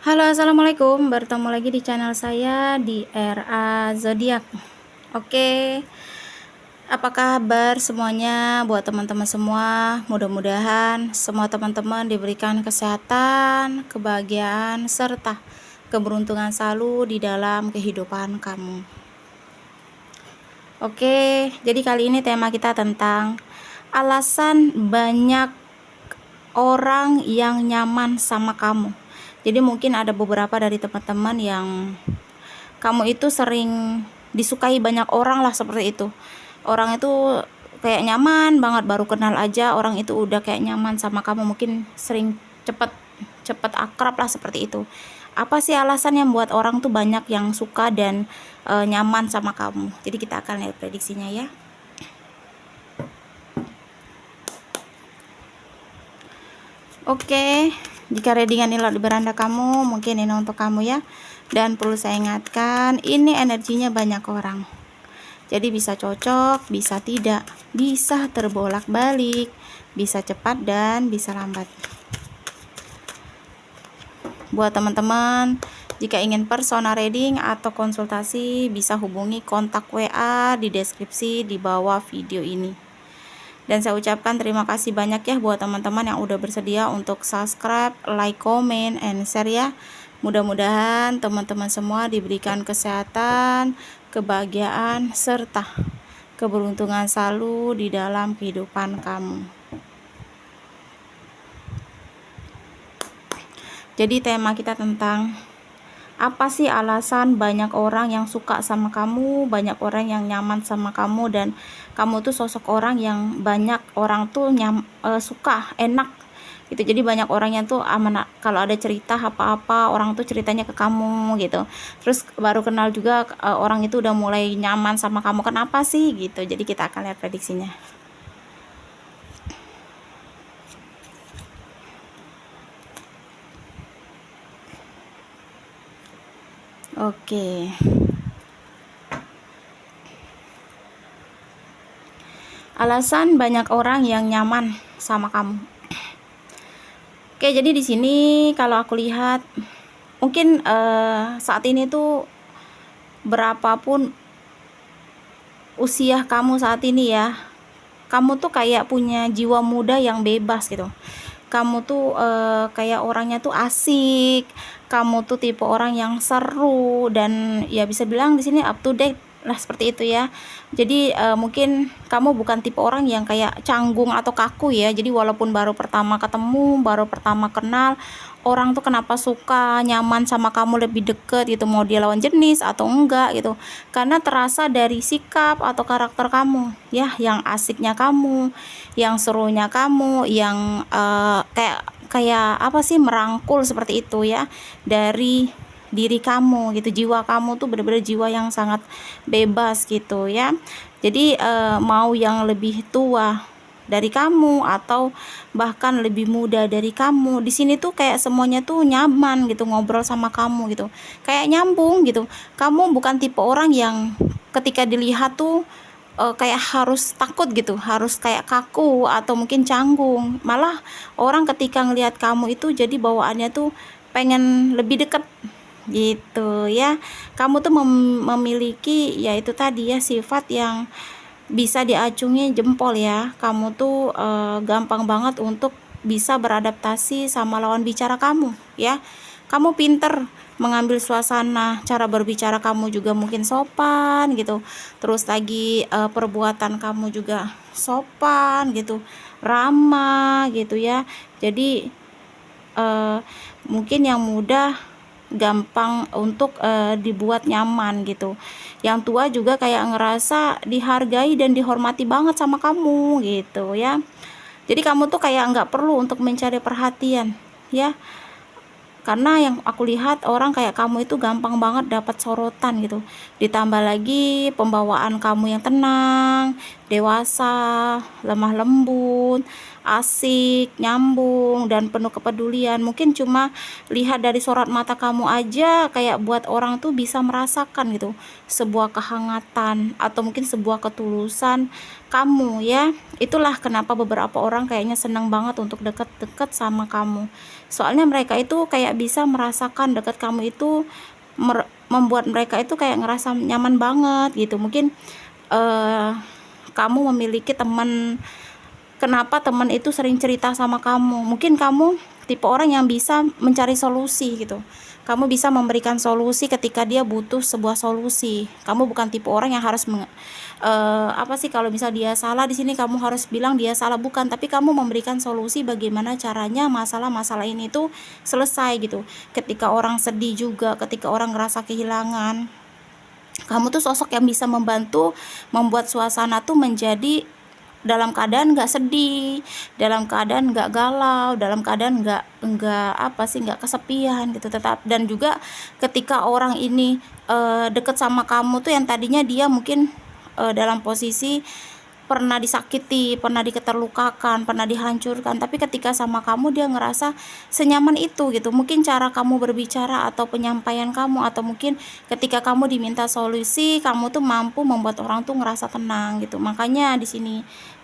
Halo, assalamualaikum. Bertemu lagi di channel saya di RA Zodiak. Oke, apa kabar semuanya buat teman-teman semua? Mudah-mudahan semua teman-teman diberikan kesehatan, kebahagiaan, serta keberuntungan selalu di dalam kehidupan kamu. Oke, jadi kali ini tema kita tentang alasan banyak orang yang nyaman sama kamu. Jadi mungkin ada beberapa dari teman-teman yang kamu itu sering disukai banyak orang lah, seperti itu. Orang itu kayak nyaman banget, baru kenal aja orang itu udah kayak nyaman sama kamu, mungkin sering cepet cepet akrab lah, seperti itu. Apa sih alasan yang buat orang tuh banyak yang suka dan nyaman sama kamu? Jadi kita akan lihat prediksinya ya. Oke, jika readingan ini di beranda kamu, mungkin ini untuk kamu ya. Dan perlu saya ingatkan, ini energinya banyak orang. Jadi bisa cocok, bisa tidak, bisa terbolak-balik, bisa cepat dan bisa lambat. Buat teman-teman, jika ingin personal reading atau konsultasi, bisa hubungi kontak WA di deskripsi di bawah video ini. Dan saya ucapkan terima kasih banyak ya buat teman-teman yang udah bersedia untuk subscribe, like, comment, and share ya. Mudah-mudahan teman-teman semua diberikan kesehatan, kebahagiaan, serta keberuntungan selalu di dalam kehidupan kamu. Jadi tema kita tentang apa sih alasan banyak orang yang suka sama kamu, banyak orang yang nyaman sama kamu, dan kamu tuh sosok orang yang banyak orang tuh suka, enak gitu. Jadi banyak orang yang tuh aman, kalau ada cerita apa-apa orang tuh ceritanya ke kamu gitu. Terus baru kenal juga orang itu udah mulai nyaman sama kamu. Kenapa sih gitu? Jadi kita akan lihat prediksinya. Oke. Alasan banyak orang yang nyaman sama kamu. Oke, jadi di sini kalau aku lihat mungkin saat ini tuh berapapun usia kamu saat ini ya, kamu tuh kayak punya jiwa muda yang bebas gitu. Kamu tuh kayak orangnya tuh asik, kamu tuh tipe orang yang seru, dan ya bisa bilang di sini up to date lah, seperti itu ya. Jadi mungkin kamu bukan tipe orang yang kayak canggung atau kaku ya. Jadi walaupun baru pertama ketemu, baru pertama kenal, orang tuh kenapa suka, nyaman sama kamu, lebih deket gitu, mau dia lawan jenis atau enggak gitu, karena terasa dari sikap atau karakter kamu ya, yang asiknya kamu, yang serunya kamu, yang kayak kayak apa sih, merangkul, seperti itu ya, dari diri kamu gitu. Jiwa kamu tuh bener-bener jiwa yang sangat bebas gitu ya. Jadi mau yang lebih tua dari kamu atau bahkan lebih muda dari kamu, di sini tuh kayak semuanya tuh nyaman gitu ngobrol sama kamu gitu, kayak nyambung gitu. Kamu bukan tipe orang yang ketika dilihat tuh kayak harus takut gitu, harus kayak kaku atau mungkin canggung. Malah orang ketika ngelihat kamu itu jadi bawaannya tuh pengen lebih deket gitu ya. Kamu tuh memiliki yaitu tadi ya, sifat yang bisa diacungi jempol ya. Kamu tuh gampang banget untuk bisa beradaptasi sama lawan bicara kamu ya. Kamu pinter mengambil suasana, cara berbicara kamu juga mungkin sopan gitu. Terus lagi perbuatan kamu juga sopan gitu, ramah gitu ya. Jadi mungkin yang mudah gampang untuk dibuat nyaman gitu. Yang tua juga kayak ngerasa dihargai dan dihormati banget sama kamu gitu ya. Jadi kamu tuh kayak nggak perlu untuk mencari perhatian ya, karena yang aku lihat orang kayak kamu itu gampang banget dapat sorotan gitu. Ditambah lagi pembawaan kamu yang tenang, dewasa, lemah lembut, asik, nyambung, dan penuh kepedulian. Mungkin cuma lihat dari sorot mata kamu aja kayak buat orang tuh bisa merasakan gitu sebuah kehangatan atau mungkin sebuah ketulusan kamu ya. Itulah kenapa beberapa orang kayaknya senang banget untuk deket-deket sama kamu. Soalnya mereka itu kayak bisa merasakan deket kamu itu membuat mereka itu kayak ngerasa nyaman banget gitu. Mungkin kamu memiliki teman. Kenapa teman itu sering cerita sama kamu? Mungkin kamu tipe orang yang bisa mencari solusi gitu. Kamu bisa memberikan solusi ketika dia butuh sebuah solusi. Kamu bukan tipe orang yang harus apa sih, kalau misal dia salah di sini kamu harus bilang dia salah, bukan, tapi kamu memberikan solusi bagaimana caranya masalah-masalah ini tuh selesai gitu. Ketika orang sedih juga, ketika orang ngerasa kehilangan, kamu tuh sosok yang bisa membantu membuat suasana tuh menjadi dalam keadaan nggak sedih, dalam keadaan nggak galau, dalam keadaan nggak kesepian gitu. Dan juga ketika orang ini deket sama kamu tuh yang tadinya dia mungkin dalam posisi pernah disakiti, pernah diketerlukakan, pernah dihancurkan, tapi ketika sama kamu dia ngerasa senyaman itu gitu. Mungkin cara kamu berbicara atau penyampaian kamu, atau mungkin ketika kamu diminta solusi, kamu tuh mampu membuat orang tuh ngerasa tenang gitu. Makanya di sini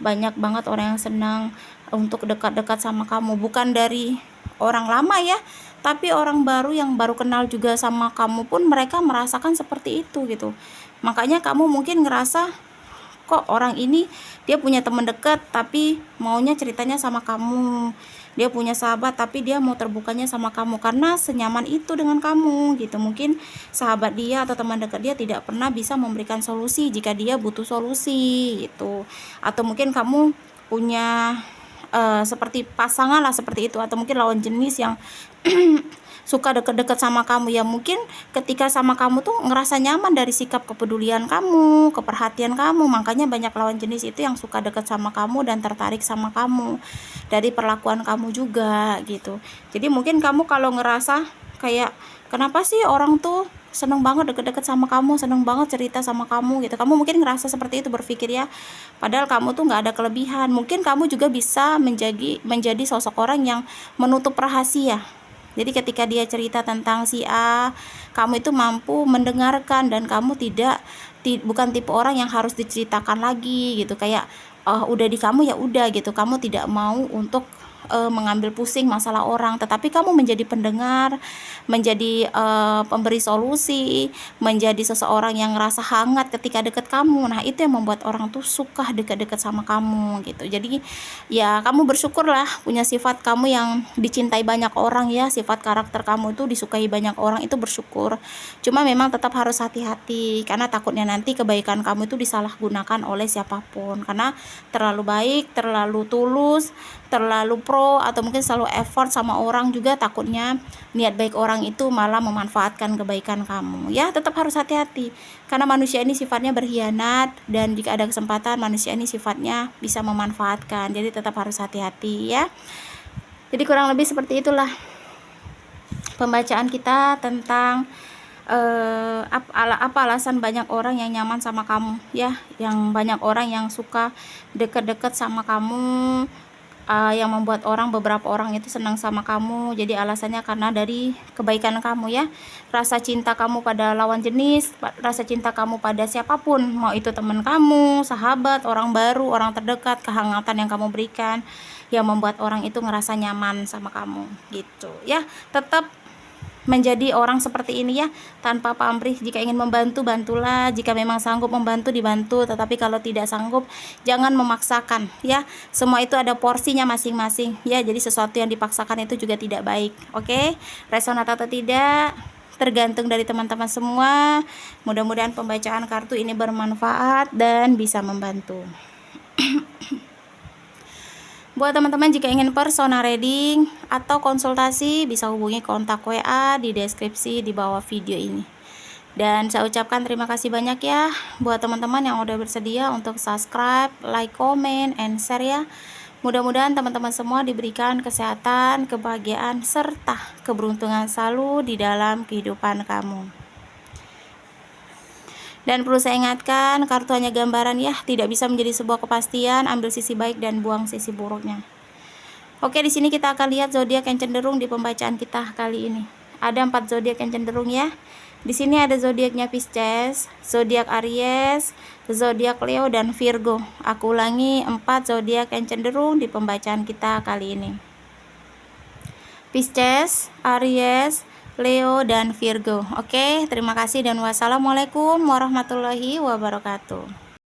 banyak banget orang yang senang untuk dekat-dekat sama kamu, bukan dari orang lama ya, tapi orang baru yang baru kenal juga sama kamu pun mereka merasakan seperti itu gitu. Makanya kamu mungkin ngerasa kok orang ini dia punya teman dekat tapi maunya ceritanya sama kamu, dia punya sahabat tapi dia mau terbukanya sama kamu karena senyaman itu dengan kamu gitu. Mungkin sahabat dia atau teman dekat dia tidak pernah bisa memberikan solusi jika dia butuh solusi gitu. Atau mungkin kamu punya seperti pasangan lah seperti itu, atau mungkin lawan jenis yang suka deket-deket sama kamu ya. Mungkin ketika sama kamu tuh ngerasa nyaman dari sikap kepedulian kamu, keperhatian kamu. Makanya banyak lawan jenis itu yang suka deket sama kamu dan tertarik sama kamu dari perlakuan kamu juga gitu. Jadi mungkin kamu kalau ngerasa kayak kenapa sih orang tuh seneng banget deket-deket sama kamu, seneng banget cerita sama kamu gitu, kamu mungkin ngerasa seperti itu, berpikir ya, padahal kamu tuh nggak ada kelebihan. Mungkin kamu juga bisa menjadi sosok orang yang menutup rahasia. Jadi ketika dia cerita tentang si A, kamu itu mampu mendengarkan dan kamu bukan tipe orang yang harus diceritakan lagi gitu. Kayak udah di kamu ya udah gitu. Kamu tidak mau untuk mengambil pusing masalah orang, tetapi kamu menjadi pendengar, menjadi pemberi solusi, menjadi seseorang yang ngerasa hangat ketika dekat kamu. Nah itu yang membuat orang tuh suka dekat-dekat sama kamu gitu. Jadi ya kamu bersyukurlah punya sifat kamu yang dicintai banyak orang ya, sifat karakter kamu itu disukai banyak orang, itu bersyukur. Cuma memang tetap harus hati-hati karena takutnya nanti kebaikan kamu itu disalahgunakan oleh siapapun, karena terlalu baik, terlalu tulus, terlalu pro, atau mungkin selalu effort sama orang juga, takutnya niat baik orang itu malah memanfaatkan kebaikan kamu ya. Tetap harus hati-hati karena manusia ini sifatnya berkhianat, dan jika ada kesempatan manusia ini sifatnya bisa memanfaatkan. Jadi tetap harus hati-hati ya. Jadi kurang lebih seperti itulah pembacaan kita tentang apa alasan banyak orang yang nyaman sama kamu ya, yang banyak orang yang suka deket-deket sama kamu, yang membuat beberapa orang itu senang sama kamu. Jadi alasannya karena dari kebaikan kamu ya, rasa cinta kamu pada lawan jenis, rasa cinta kamu pada siapapun, mau itu teman kamu, sahabat, orang baru, orang terdekat, kehangatan yang kamu berikan yang membuat orang itu ngerasa nyaman sama kamu gitu ya. Tetap menjadi orang seperti ini ya, tanpa pamrih. Jika ingin membantu, bantulah. Jika memang sanggup membantu, dibantu. Tetapi kalau tidak sanggup, jangan memaksakan ya. Semua itu ada porsinya masing-masing ya. Jadi sesuatu yang dipaksakan itu juga tidak baik. Oke, resonat atau tidak tergantung dari teman-teman semua. Mudah-mudahan pembacaan kartu ini bermanfaat dan bisa membantu. Buat teman-teman jika ingin personal reading atau konsultasi, bisa hubungi kontak WA di deskripsi di bawah video ini. Dan saya ucapkan terima kasih banyak ya buat teman-teman yang udah bersedia untuk subscribe, like, comment, and share ya. Mudah-mudahan teman-teman semua diberikan kesehatan, kebahagiaan, serta keberuntungan selalu di dalam kehidupan kamu. Dan perlu saya ingatkan, kartu hanya gambaran ya, tidak bisa menjadi sebuah kepastian. Ambil sisi baik dan buang sisi buruknya. Oke, di sini kita akan lihat zodiak yang cenderung di pembacaan kita kali ini. Ada 4 zodiak yang cenderung ya. Di sini ada zodiaknya Pisces, zodiak Aries, zodiak Leo dan Virgo. Aku ulangi, 4 zodiak yang cenderung di pembacaan kita kali ini. Pisces, Aries, Leo dan Virgo. Oke, terima kasih dan wassalamualaikum warahmatullahi wabarakatuh.